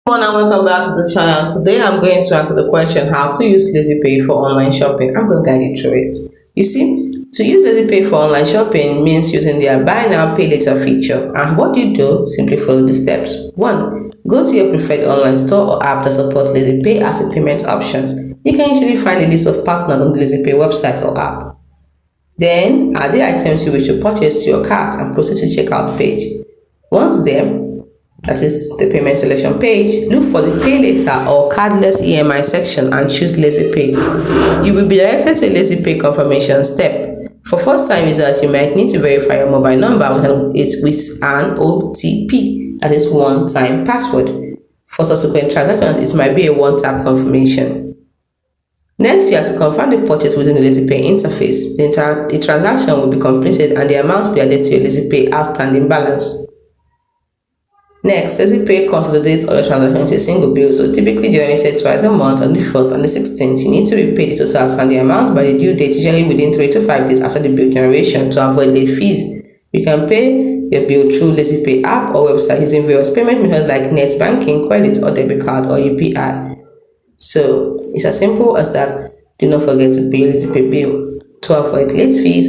Everyone, and welcome back to the channel. Today I'm going to answer the question how to use Lazypay for online shopping. I'm going to guide you through it. You see, to use Lazypay for online shopping means using their buy now pay later feature. And what you do, simply follow the steps. 1. Go to your preferred online store or app that supports Lazypay as a payment option. You can usually find a list of partners on the Lazypay website or app. Then add the items you wish to purchase to your cart and proceed to checkout page. Once there, that is the payment selection page, look for the pay later or cardless EMI section and choose Lazypay. You will be directed to a Lazypay confirmation step. For first time users, you might need to verify your mobile number with an OTP, that is one-time password. For subsequent transactions, it might be a one-tap confirmation. Next, you have to confirm the purchase within the Lazypay interface. The transaction will be completed and the amount will be added to your Lazypay outstanding balance. Next, Lazypay consolidates all your transactions into a single bill, so typically generated twice a month on the 1st and the 16th. You need to repay the total outstanding amount by the due date, usually within 3 to 5 days after the bill generation, to avoid late fees. You can pay your bill through Lazypay app or website using various payment methods like net banking, credit or debit card or UPI. So it's as simple as that. Do not forget to pay your Lazypay bill to avoid late fees